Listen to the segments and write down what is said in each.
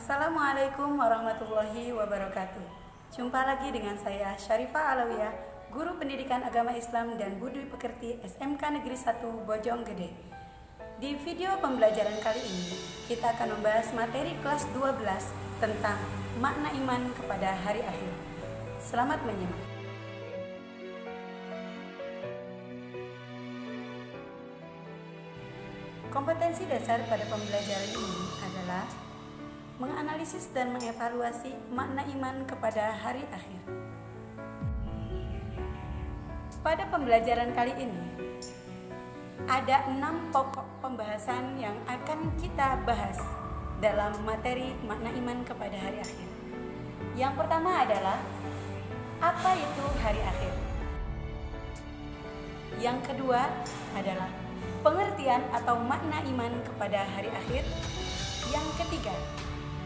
Assalamualaikum warahmatullahi wabarakatuh. Jumpa lagi dengan saya Syarifah Alawiyah, Guru Pendidikan Agama Islam dan Budi Pekerti SMK Negeri 1 Bojonggede. Di video pembelajaran kali ini, kita akan membahas materi kelas 12 tentang makna iman kepada hari akhir. Selamat menyimak. Kompetensi dasar pada pembelajaran ini adalah menganalisis dan mengevaluasi makna iman kepada hari akhir. Pada pembelajaran kali ini, ada 6 pokok pembahasan yang akan kita bahas dalam materi makna iman kepada hari akhir. Yang pertama adalah, apa itu hari akhir? Yang kedua adalah, pengertian atau makna iman kepada hari akhir. Yang ketiga,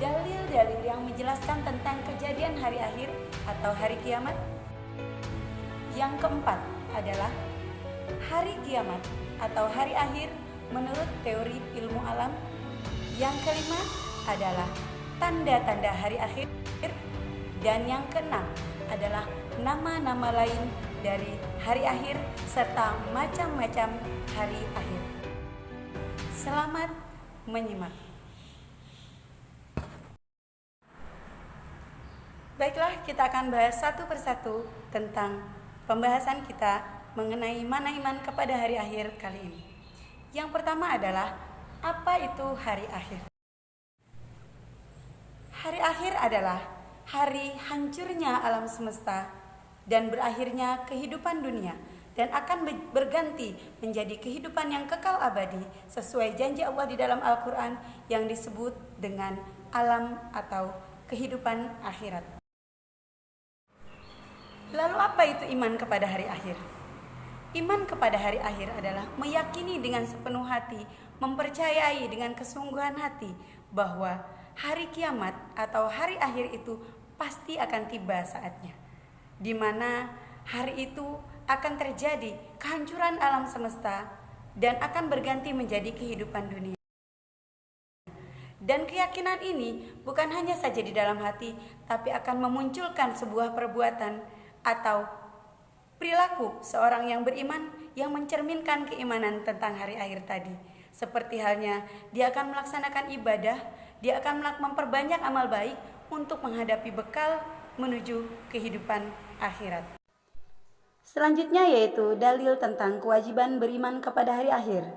dalil-dalil yang menjelaskan tentang kejadian hari akhir atau hari kiamat. Yang keempat adalah hari kiamat atau hari akhir menurut teori ilmu alam. Yang kelima adalah tanda-tanda hari akhir. Dan yang keenam adalah nama-nama lain dari hari akhir serta macam-macam hari akhir. Selamat menyimak. Baiklah, kita akan bahas satu persatu tentang pembahasan kita mengenai makna iman kepada hari akhir kali ini. Yang pertama adalah, apa itu hari akhir? Hari akhir adalah hari hancurnya alam semesta dan berakhirnya kehidupan dunia, dan akan berganti menjadi kehidupan yang kekal abadi sesuai janji Allah di dalam Al-Quran yang disebut dengan alam atau kehidupan akhirat. Lalu apa itu iman kepada hari akhir? Iman kepada hari akhir adalah meyakini dengan sepenuh hati, mempercayai dengan kesungguhan hati bahwa hari kiamat atau hari akhir itu pasti akan tiba saatnya, di mana hari itu akan terjadi kehancuran alam semesta dan akan berganti menjadi kehidupan dunia. Dan keyakinan ini bukan hanya saja di dalam hati, tapi akan memunculkan sebuah perbuatan atau perilaku seorang yang beriman yang mencerminkan keimanan tentang hari akhir tadi. Seperti halnya dia akan melaksanakan ibadah, dia akan memperbanyak amal baik untuk menghadapi bekal menuju kehidupan akhirat. Selanjutnya yaitu dalil tentang kewajiban beriman kepada hari akhir.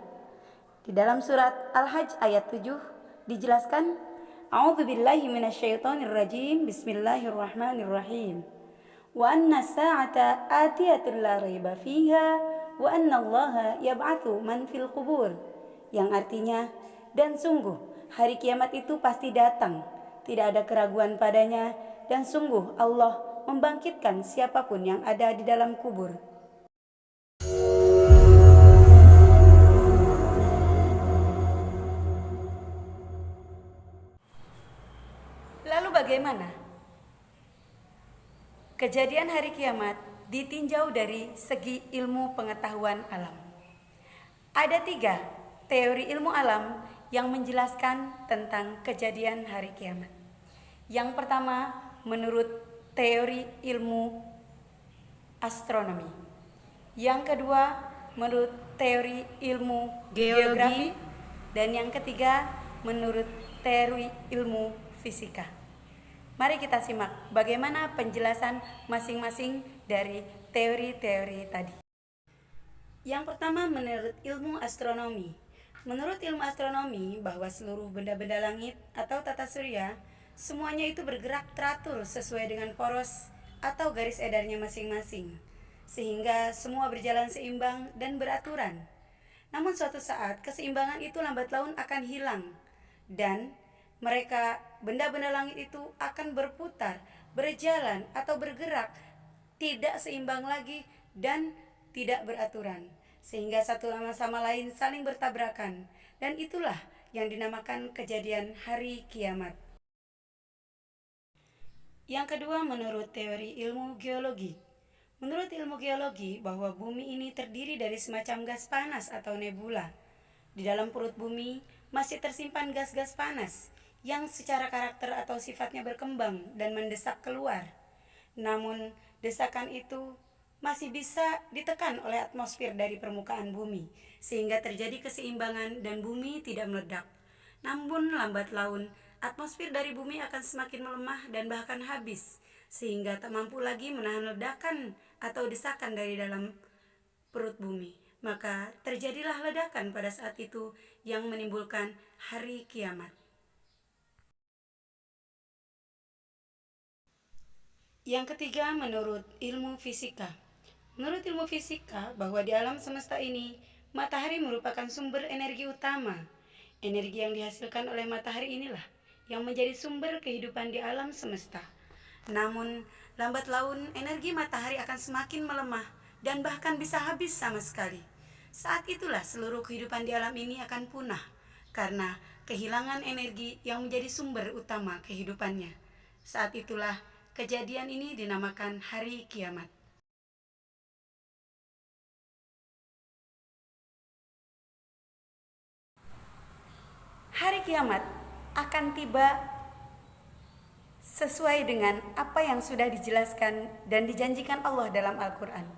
Di dalam surat Al-Hajj ayat 7 dijelaskan, A'udzubillahi minasyaitonirrajim, Bismillahirrahmanirrahim. Wa anna sa'ata atiyatun la raiba fiha wa anna Allaha yab'atsu man fil qubur. Yang artinya, dan sungguh hari kiamat itu pasti datang, tidak ada keraguan padanya, dan sungguh Allah membangkitkan siapapun yang ada di dalam kubur. Lalu bagaimana? Kejadian hari kiamat ditinjau dari segi ilmu pengetahuan alam. Ada 3 teori ilmu alam yang menjelaskan tentang kejadian hari kiamat. Yang pertama, menurut teori ilmu astronomi. Yang kedua, menurut teori ilmu geografi. Dan yang ketiga, menurut teori ilmu fisika. Mari kita simak bagaimana penjelasan masing-masing dari teori-teori tadi. Yang pertama, menurut ilmu astronomi. Menurut ilmu astronomi, bahwa seluruh benda-benda langit atau tata surya semuanya itu bergerak teratur sesuai dengan poros atau garis edarnya masing-masing, sehingga semua berjalan seimbang dan beraturan. Namun suatu saat keseimbangan itu lambat laun akan hilang, dan benda-benda langit itu akan berputar, berjalan atau bergerak tidak seimbang lagi dan tidak beraturan, sehingga satu sama lain saling bertabrakan, dan itulah yang dinamakan kejadian hari kiamat. Yang kedua, menurut teori ilmu geologi. Menurut ilmu geologi, bahwa bumi ini terdiri dari semacam gas panas atau nebula. Di dalam perut bumi masih tersimpan gas-gas panas yang secara karakter atau sifatnya berkembang dan mendesak keluar. Namun, desakan itu masih bisa ditekan oleh atmosfer dari permukaan bumi, sehingga terjadi keseimbangan dan bumi tidak meledak. Namun, lambat laun, atmosfer dari bumi akan semakin melemah dan bahkan habis, sehingga tak mampu lagi menahan ledakan atau desakan dari dalam perut bumi. Maka terjadilah ledakan pada saat itu yang menimbulkan hari kiamat. Yang ketiga, menurut ilmu fisika. Menurut ilmu fisika, bahwa di alam semesta ini, matahari merupakan sumber energi utama. Energi yang dihasilkan oleh matahari inilah yang menjadi sumber kehidupan di alam semesta. Namun, lambat laun energi matahari akan semakin melemah dan bahkan bisa habis sama sekali. Saat itulah seluruh kehidupan di alam ini akan punah karena kehilangan energi yang menjadi sumber utama kehidupannya. Saat itulah kejadian ini dinamakan hari kiamat. Hari kiamat akan tiba sesuai dengan apa yang sudah dijelaskan dan dijanjikan Allah dalam Al-Quran.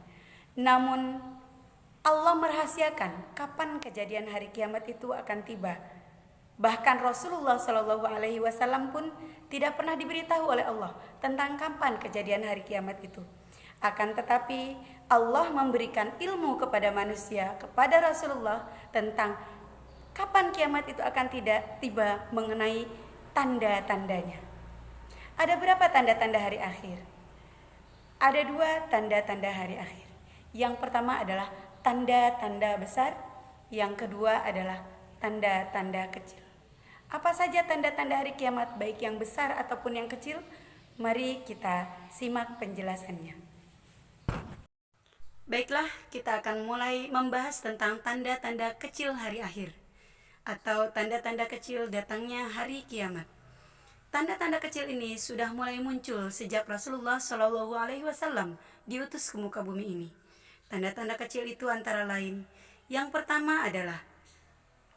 Namun, Allah merahasiakan kapan kejadian hari kiamat itu akan tiba. Bahkan Rasulullah Shallallahu Alaihi Wasallam pun tidak pernah diberitahu oleh Allah tentang kapan kejadian hari kiamat itu. Akan tetapi Allah memberikan ilmu kepada manusia, kepada Rasulullah tentang kapan kiamat itu akan tidak tiba mengenai tanda-tandanya. Ada berapa tanda-tanda hari akhir? Ada dua tanda-tanda hari akhir. Yang pertama adalah tanda-tanda besar, yang kedua adalah tanda-tanda kecil. Apa saja tanda-tanda hari kiamat, baik yang besar ataupun yang kecil? Mari kita simak penjelasannya. Baiklah, kita akan mulai membahas tentang tanda-tanda kecil hari akhir atau tanda-tanda kecil datangnya hari kiamat. Tanda-tanda kecil ini sudah mulai muncul sejak Rasulullah Shallallahu Alaihi Wasallam diutus ke muka bumi ini. Tanda-tanda kecil itu antara lain, yang pertama adalah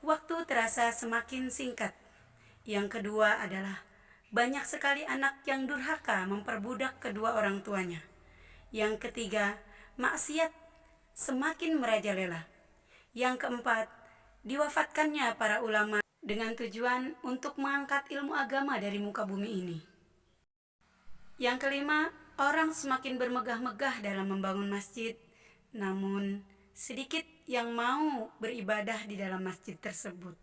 waktu terasa semakin singkat. Yang kedua adalah banyak sekali anak yang durhaka memperbudak kedua orang tuanya. Yang ketiga, maksiat semakin merajalela. Yang keempat, diwafatkannya para ulama dengan tujuan untuk mengangkat ilmu agama dari muka bumi ini. Yang kelima, orang semakin bermegah-megah dalam membangun masjid, namun sedikit yang mau beribadah di dalam masjid tersebut.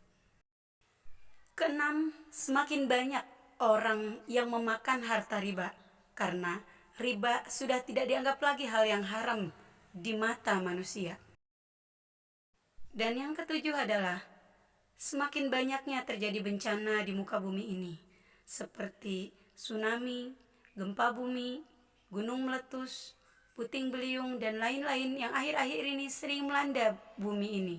Keenam, semakin banyak orang yang memakan harta riba, karena riba sudah tidak dianggap lagi hal yang haram di mata manusia. Dan yang ketujuh adalah semakin banyaknya terjadi bencana di muka bumi ini, seperti tsunami, gempa bumi, gunung meletus, puting beliung, dan lain-lain yang akhir-akhir ini sering melanda bumi ini.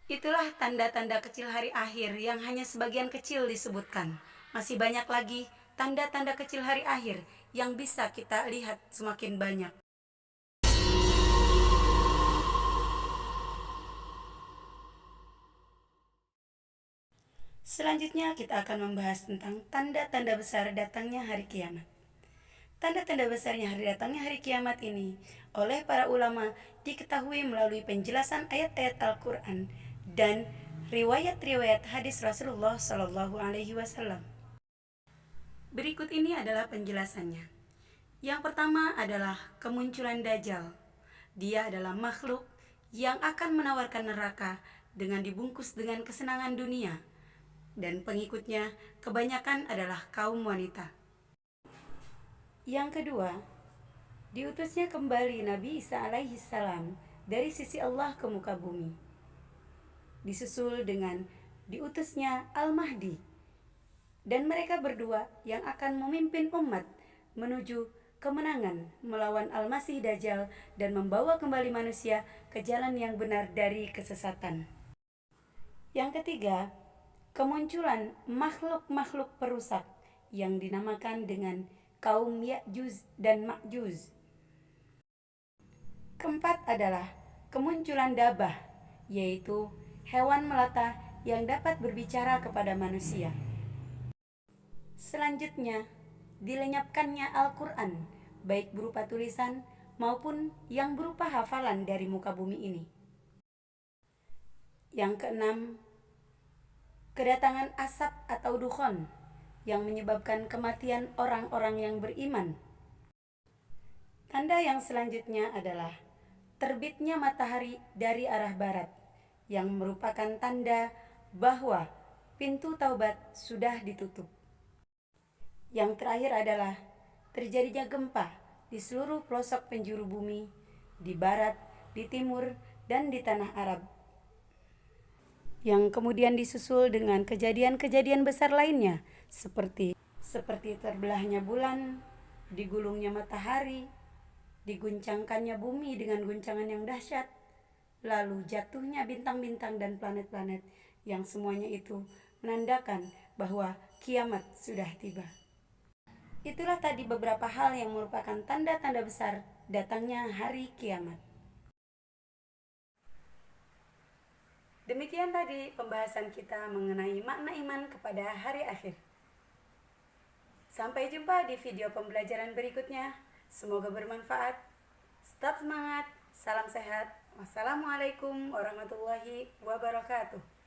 Itulah tanda-tanda kecil hari akhir yang hanya sebagian kecil disebutkan. Masih banyak lagi tanda-tanda kecil hari akhir yang bisa kita lihat semakin banyak. Selanjutnya kita akan membahas tentang tanda-tanda besar datangnya hari kiamat. Tanda-tanda besarnya datangnya hari kiamat ini oleh para ulama diketahui melalui penjelasan ayat-ayat Al-Quran dan riwayat-riwayat hadis Rasulullah Shallallahu Alaihi Wasallam. Berikut ini adalah penjelasannya. Yang pertama adalah kemunculan Dajjal. Dia adalah makhluk yang akan menawarkan neraka dengan dibungkus dengan kesenangan dunia, dan pengikutnya kebanyakan adalah kaum wanita. Yang kedua, diutusnya kembali Nabi Isa alaihi salam dari sisi Allah ke muka bumi, disusul dengan diutusnya Al-Mahdi, dan mereka berdua yang akan memimpin umat menuju kemenangan melawan Al-Masih Dajjal dan membawa kembali manusia ke jalan yang benar dari kesesatan. Yang ketiga, kemunculan makhluk-makhluk perusak yang dinamakan dengan kaum Ya'juj dan Ma'juj. Keempat adalah kemunculan Dabah, yaitu hewan melata yang dapat berbicara kepada manusia. Selanjutnya, dilenyapkannya Al-Quran, baik berupa tulisan maupun yang berupa hafalan dari muka bumi ini. Yang keenam, kedatangan asap atau dukhon yang menyebabkan kematian orang-orang yang beriman. Tanda yang selanjutnya adalah terbitnya matahari dari arah barat, yang merupakan tanda bahwa pintu taubat sudah ditutup. Yang terakhir adalah terjadinya gempa di seluruh pelosok penjuru bumi, di barat, di timur, dan di tanah Arab, yang kemudian disusul dengan kejadian-kejadian besar lainnya seperti terbelahnya bulan, digulungnya matahari, diguncangkannya bumi dengan guncangan yang dahsyat, lalu jatuhnya bintang-bintang dan planet-planet, yang semuanya itu menandakan bahwa kiamat sudah tiba. Itulah tadi beberapa hal yang merupakan tanda-tanda besar datangnya hari kiamat. Demikian tadi pembahasan kita mengenai makna iman kepada hari akhir. Sampai jumpa di video pembelajaran berikutnya. Semoga bermanfaat. Tetap semangat. Salam sehat. Wassalamualaikum warahmatullahi wabarakatuh.